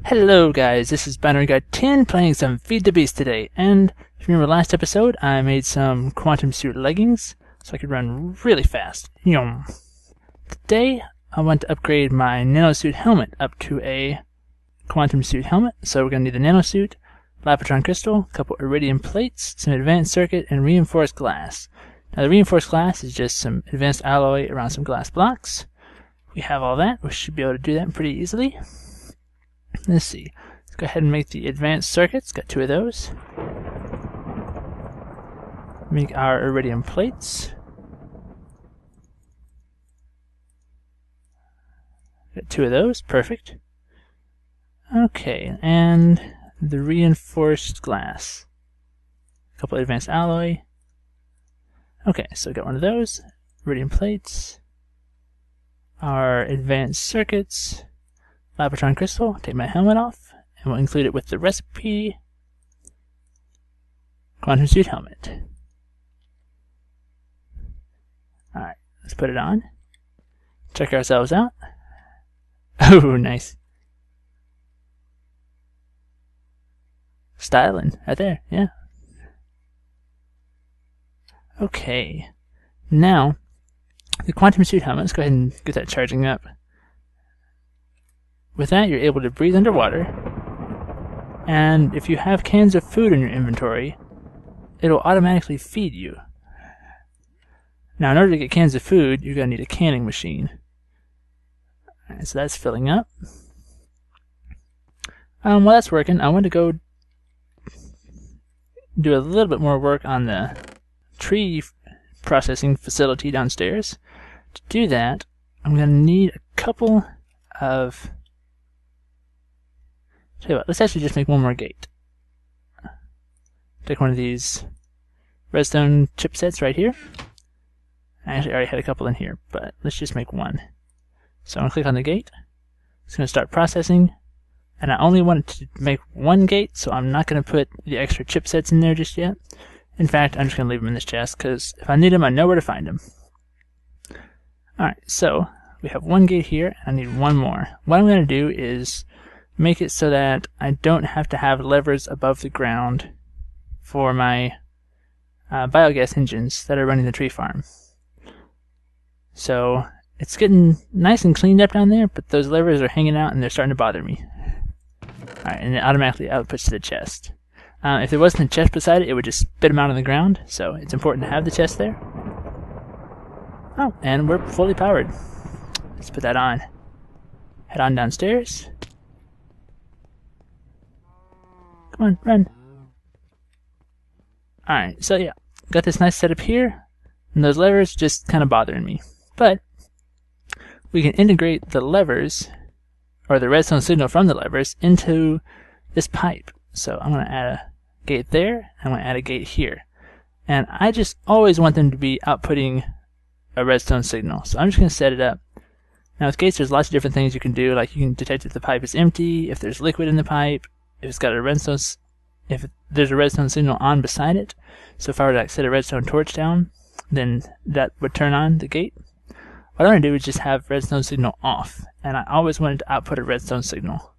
Hello guys, this is Binary Guy 10 playing some Feed the Beast today, and if you remember last episode, I made some QuantumSuit leggings so I could run really fast. Today, I want to upgrade my NanoSuit helmet up to a QuantumSuit helmet, so we're going to need a NanoSuit, Lapotron crystal, a couple iridium plates, some advanced circuit, and reinforced glass. Now the reinforced glass is just some advanced alloy around some glass blocks. We have all that, we should be able to do that pretty easily. Let's see. Let's go ahead and make the advanced circuits. Got two of those. Make our iridium plates. Got two of those. Perfect. Okay, and the reinforced glass. A couple of advanced alloy. Okay, so got one of those. Iridium plates. Our advanced circuits. Lapotron crystal, take my helmet off, and we'll include it with the recipe. QuantumSuit helmet. Alright, let's put it on. Check ourselves out. Oh, nice. Styling, right there, yeah. Okay, now, the QuantumSuit helmet, let's go ahead and get that charging up. With that, you're able to breathe underwater, and if you have cans of food in your inventory, it'll automatically feed you. Now, in order to get cans of food, you're going to need a canning machine. Alright, so that's filling up. While that's working, I want to go do a little bit more work on the tree processing facility downstairs. To do that, I'm going to need a couple of... Tell you what, let's actually just make one more gate. Take one of these redstone chipsets right here. I actually already had a couple in here, but let's just make one. So I'm going to click on the gate. It's going to start processing, and I only want to make one gate, so I'm not going to put the extra chipsets in there just yet. In fact, I'm just going to leave them in this chest, because if I need them, I know where to find them. Alright, so we have one gate here, and I need one more. What I'm going to do is make it so that I don't have to have levers above the ground for my biogas engines that are running the tree farm. So it's getting nice and cleaned up down there, but those levers are hanging out and they're starting to bother me. Alright, and it automatically outputs to the chest. If there wasn't a chest beside it, it would just spit them out on the ground, so it's important to have the chest there. Oh, and we're fully powered. Let's put that on. Head on downstairs. Come on, run. Alright, so yeah, got this nice setup here, and those levers just kind of bothering me. But we can integrate the levers, or the redstone signal from the levers, into this pipe. So I'm going to add a gate there, I'm going to add a gate here. And I just always want them to be outputting a redstone signal, so I'm just going to set it up. Now with gates, there's lots of different things you can do, like you can detect if the pipe is empty, if there's liquid in the pipe, if it's got a redstone, if there's a redstone signal on beside it. So if I were to set a redstone torch down, then that would turn on the gate. What I want to do is just have redstone signal off, and I always wanted to output a redstone signal.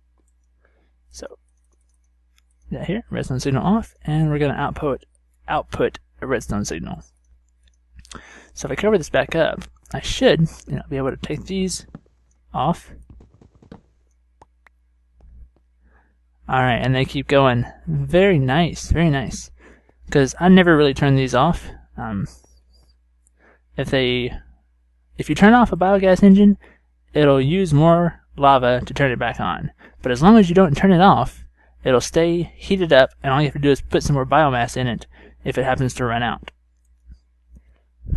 So yeah, here, redstone signal off, and we're going to output a redstone signal. So if I cover this back up, I should be able to take these off. Alright, and they keep going. Very nice, very nice. Because I never really turn these off. If you turn off a biogas engine, it'll use more lava to turn it back on. But as long as you don't turn it off, it'll stay heated up, and all you have to do is put some more biomass in it if it happens to run out.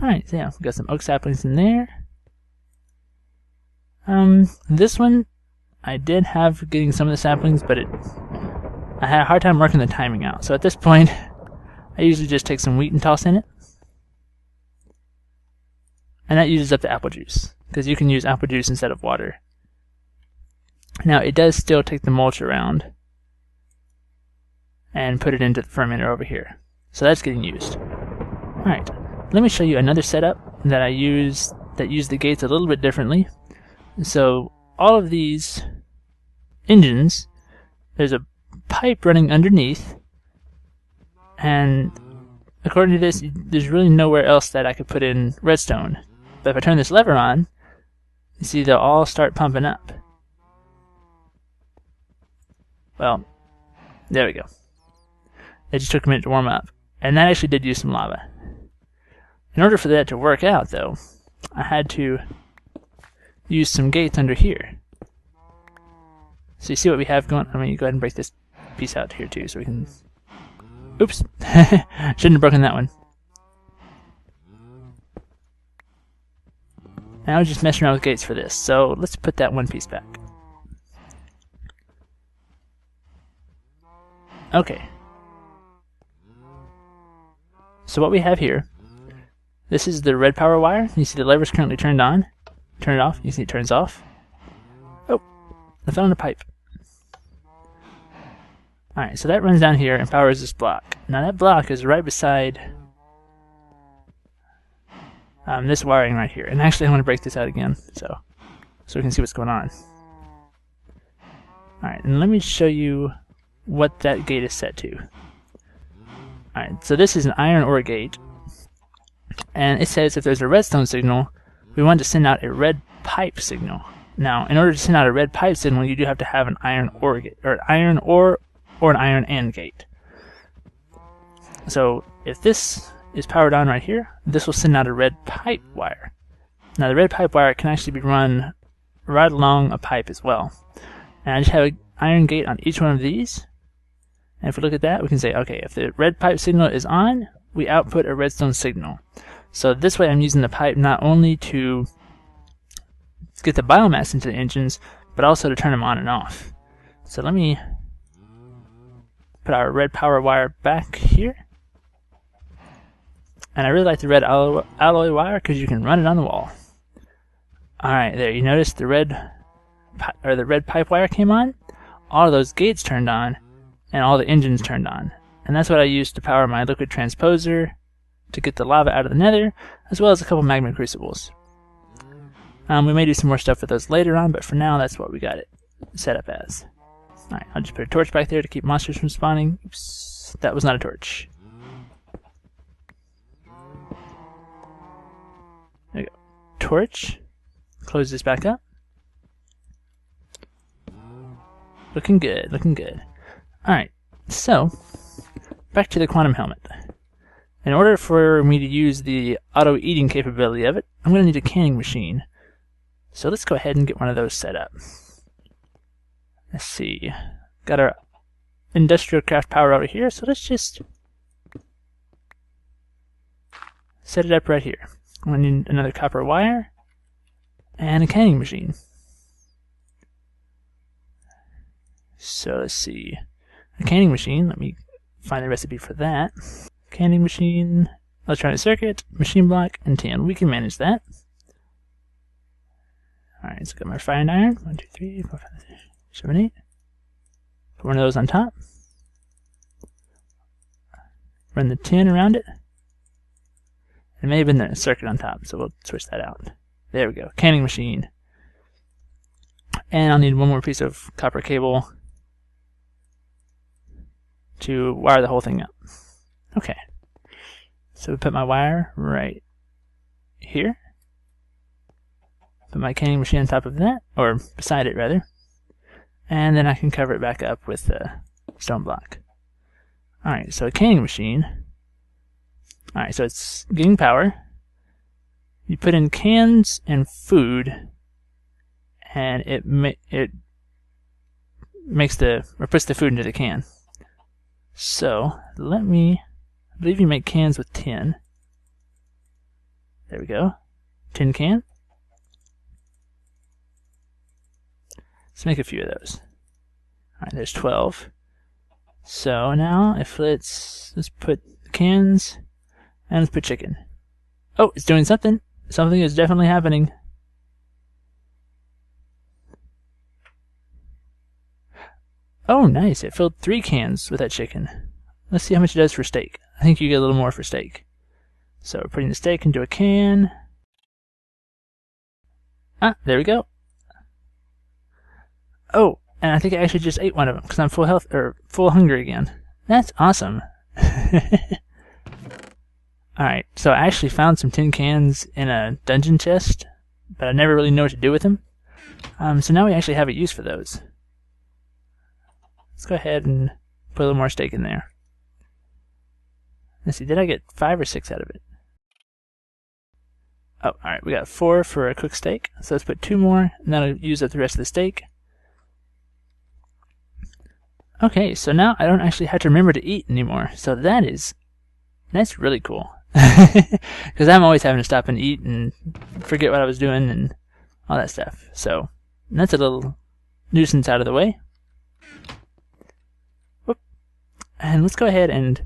Alright, so yeah, we've got some oak saplings in there. This one, I did have getting some of the saplings, but I had a hard time working the timing out. So at this point, I usually just take some wheat and toss in it. And that uses up the apple juice, because you can use apple juice instead of water. Now, it does still take the mulch around and put it into the fermenter over here. So that's getting used. Alright, let me show you another setup that I use that use the gates a little bit differently. So all of these engines there's a pipe running underneath, and according to this, there's really nowhere else that I could put in redstone. But if I turn this lever on, you see they'll all start pumping up. Well, there we go. It just took a minute to warm up. And that actually did use some lava. In order for that to work out, though, I had to use some gates under here. So you see what we have going on? Let me go ahead and break this piece out here too so we can... Oops! Shouldn't have broken that one. And I was just messing around with gates for this, so let's put that one piece back. Okay. So what we have here, this is the red power wire. You see the lever is currently turned on. Turn it off. You see it turns off. Oh, I fell in a pipe. Alright, so that runs down here and powers this block. Now that block is right beside this wiring right here. And actually I want to break this out again so we can see what's going on. Alright, and let me show you what that gate is set to. Alright, so this is an iron ore gate, and it says if there's a redstone signal, we want to send out a red pipe signal. Now, in order to send out a red pipe signal, you do have to have an iron ore gate, or an iron ore, or an iron AND gate. So, if this is powered on right here, this will send out a red pipe wire. Now, the red pipe wire can actually be run right along a pipe as well. And I just have an iron gate on each one of these. And if we look at that, we can say, okay, if the red pipe signal is on, we output a redstone signal. So this way I'm using the pipe not only to get the biomass into the engines, but also to turn them on and off. So let me put our red power wire back here. And I really like the red alloy wire because you can run it on the wall. Alright, there, you notice the red pipe wire came on, all of those gates turned on, and all the engines turned on. And that's what I used to power my liquid transposer to get the lava out of the nether, as well as a couple magma crucibles. We may do some more stuff with those later on, but for now that's what we got it set up as. Alright, I'll just put a torch back there to keep monsters from spawning. Oops, that was not a torch. There we go. Torch. Close this back up. Looking good, looking good. Alright, so, back to the quantum helmet. In order for me to use the auto-eating capability of it, I'm going to need a canning machine. So let's go ahead and get one of those set up. Let's see. Got our industrial craft power over here, so let's just set it up right here. I'm going to need another copper wire and a canning machine. So let's see. A canning machine, let me find the recipe for that. Canning machine, electronic circuit, machine block, and tin. We can manage that. Alright, so got my refined iron. 1, 2, 3, 4, 5, 6, 7, 8. Put one of those on top. Run the tin around it. It may have been the circuit on top, so we'll switch that out. There we go, canning machine. And I'll need one more piece of copper cable to wire the whole thing up. Okay, so we put my wire right here. Put my canning machine on top of that, or beside it rather. And then I can cover it back up with the stone block. Alright, so a canning machine. Alright, so it's getting power. You put in cans and food, and it makes puts the food into the can. So I believe you make cans with tin. There we go. Tin can. Let's make a few of those. Alright, there's 12. So now if let's put cans and let's put chicken. Oh, it's doing something. Something is definitely happening. Oh, nice. It filled 3 cans with that chicken. Let's see how much it does for steak. I think you get a little more for steak. So we're putting the steak into a can. Ah, there we go. Oh, And I think I actually just ate one of them because I'm full health or full hunger again. That's awesome. Alright, so I actually found some tin cans in a dungeon chest, but I never really know what to do with them. So now we actually have a use for those. Let's go ahead and put a little more steak in there. Let's see, did I get 5 or 6 out of it? Oh, alright, we got 4 for a cooked steak. So let's put 2 more, and that'll use up the rest of the steak. Okay, so now I don't actually have to remember to eat anymore. So that's really cool. Because I'm always having to stop and eat and forget what I was doing and all that stuff. So that's a little nuisance out of the way. Whoop. And let's go ahead and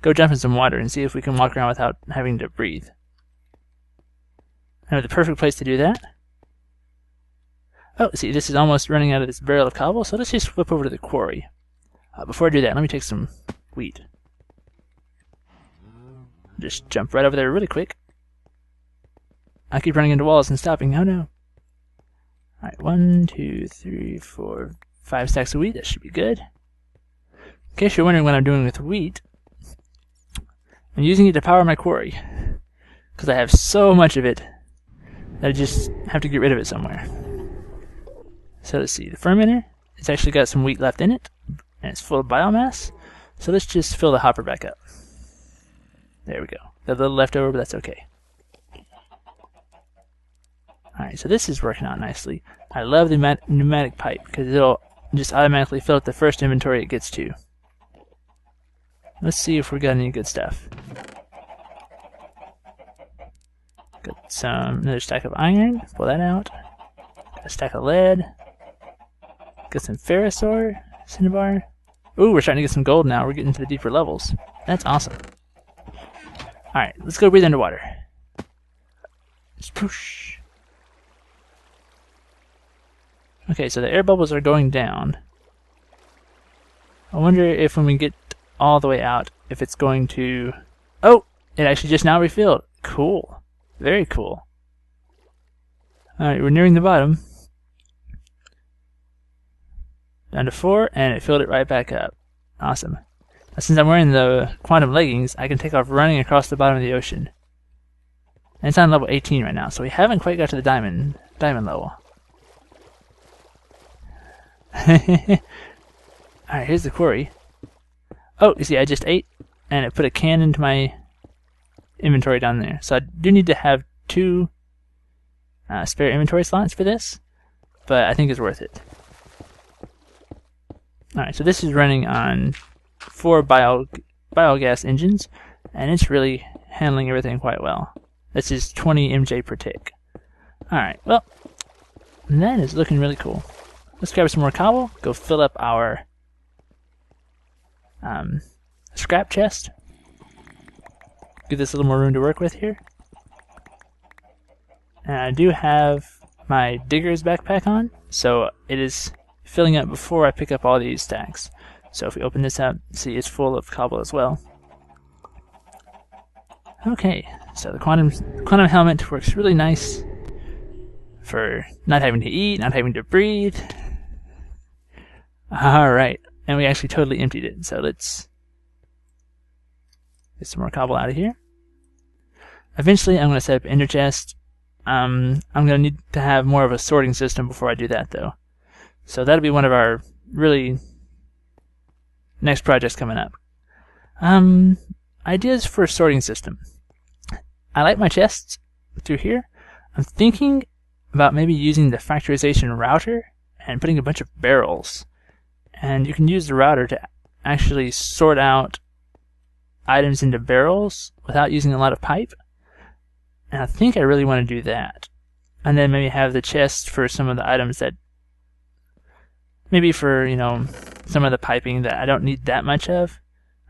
go jump in some water and see if we can walk around without having to breathe. I know the perfect place to do that. Oh, see, this is almost running out of this barrel of cobble, so let's just flip over to the quarry. Before I do that, let me take some wheat. Just jump right over there really quick. I keep running into walls and stopping. Oh no. Alright, 1, 2, 3, 4, 5 stacks of wheat. That should be good. In case you're wondering what I'm doing with wheat, I'm using it to power my quarry. Because I have so much of it that I just have to get rid of it somewhere. So let's see. The fermenter, it's actually got some wheat left in it. And it's full of biomass. So let's just fill the hopper back up. There we go. Got a little left over, but that's okay. Alright, so this is working out nicely. I love the pneumatic pipe because it'll just automatically fill up the first inventory it gets to. Let's see if we got any good stuff. Got another stack of iron. Pull that out. Got a stack of lead. Got some ferrous ore. Cinnabar. Ooh, we're starting to get some gold now. We're getting to the deeper levels. That's awesome. Alright, let's go breathe underwater. Spoosh. Okay, so the air bubbles are going down. I wonder if when we get all the way out, if it's going to... Oh! It actually just now refilled. Cool. Very cool. Alright, we're nearing the bottom. Down to 4, and it filled it right back up. Awesome. Now, since I'm wearing the quantum leggings, I can take off running across the bottom of the ocean. And it's on level 18 right now, so we haven't quite got to the diamond level. Alright, here's the quarry. Oh, you see, I just ate, and it put a can into my inventory down there. So I do need to have 2 spare inventory slots for this, but I think it's worth it. Alright, so this is running on 4 biogas engines, and it's really handling everything quite well. This is 20 MJ per tick. Alright, well, that is looking really cool. Let's grab some more cobble, go fill up our scrap chest. Give this a little more room to work with here. And I do have my digger's backpack on, so it is filling up before I pick up all these stacks. So if we open this up, see it's full of cobble as well. Okay, so the quantum helmet works really nice for not having to eat, not having to breathe. Alright, and we actually totally emptied it, so let's get some more cobble out of here. Eventually I'm going to set up ender chest. I'm going to need to have more of a sorting system before I do that though. So that'll be one of our really next projects coming up. Ideas for a sorting system. I like my chests through here. I'm thinking about maybe using the factorization router and putting a bunch of barrels. And you can use the router to actually sort out items into barrels without using a lot of pipe. And I think I really want to do that. And then maybe have the chest for some of the items that maybe for, you know, some of the piping that I don't need that much of.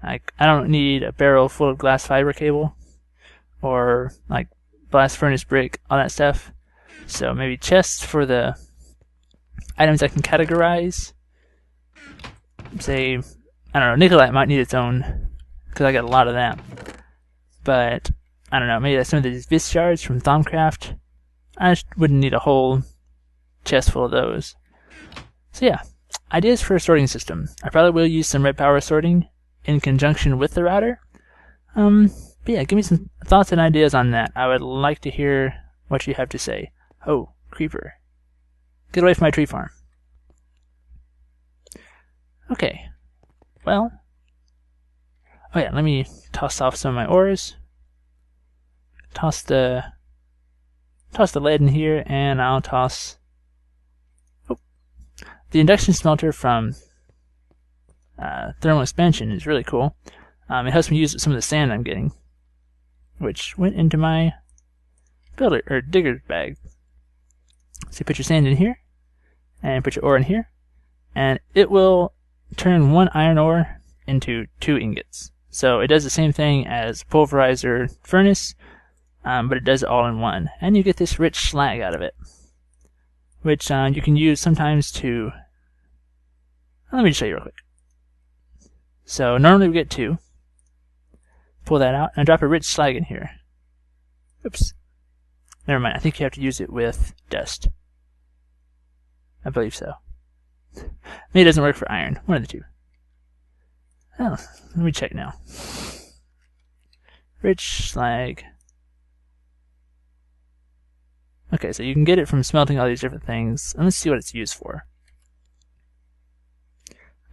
Like, I don't need a barrel full of glass fiber cable or like blast furnace brick, all that stuff. So maybe chests for the items I can categorize. Say, I don't know, Nicolite might need its own because I got a lot of that. But I don't know, maybe some of these vis shards from Thaumcraft. I just wouldn't need a whole chest full of those. So yeah, ideas for a sorting system. I probably will use some red power sorting in conjunction with the router. But yeah, give me some thoughts and ideas on that. I would like to hear what you have to say. Oh, creeper. Get away from my tree farm. Okay. Well. Oh yeah, let me toss off some of my ores. Toss the lead in here, and I'll toss the induction smelter from thermal expansion is really cool. It helps me use some of the sand I'm getting, which went into my builder or digger bag. So you put your sand in here, and put your ore in here, and it will turn 1 iron ore into 2 ingots. So it does the same thing as pulverizer furnace, but it does it all in one, and you get this rich slag out of it, which you can use sometimes to. Let me just show you real quick. So normally we get 2. Pull that out and drop a rich slag in here. Oops. Never mind. I think you have to use it with dust. I believe so. Maybe it doesn't work for iron. One of the two. Oh, let me check now. Rich slag. Okay, so you can get it from smelting all these different things. And let's see what it's used for.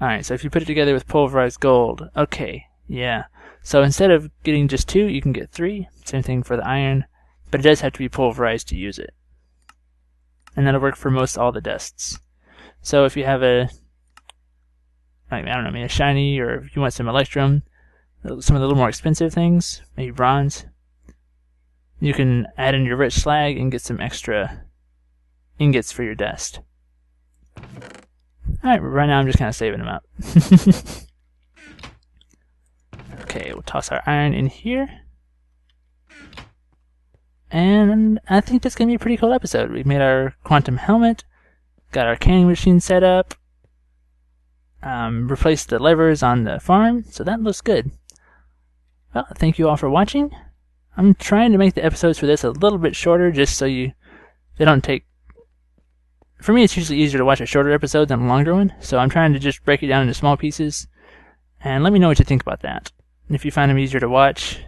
Alright, so if you put it together with pulverized gold, okay, yeah. So instead of getting just 2, you can get 3. Same thing for the iron, but it does have to be pulverized to use it. And that'll work for most all the dusts. So if you have a, I don't know, maybe a shiny, or if you want some electrum, some of the little more expensive things, maybe bronze, you can add in your rich slag and get some extra ingots for your dust. Alright, right now I'm just kind of saving them up. Okay, we'll toss our iron in here. And I think that's going to be a pretty cool episode. We've made our quantum helmet, got our canning machine set up, replaced the levers on the farm, so that looks good. Well, thank you all for watching. I'm trying to make the episodes for this a little bit shorter, just so they don't take. For me, it's usually easier to watch a shorter episode than a longer one, so I'm trying to just break it down into small pieces. And let me know what you think about that. And if you find them easier to watch,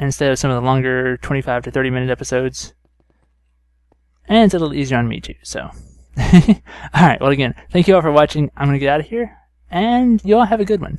instead of some of the longer 25 to 30 minute episodes. And it's a little easier on me too, so. Alright, well again, thank you all for watching. I'm going to get out of here, and you all have a good one.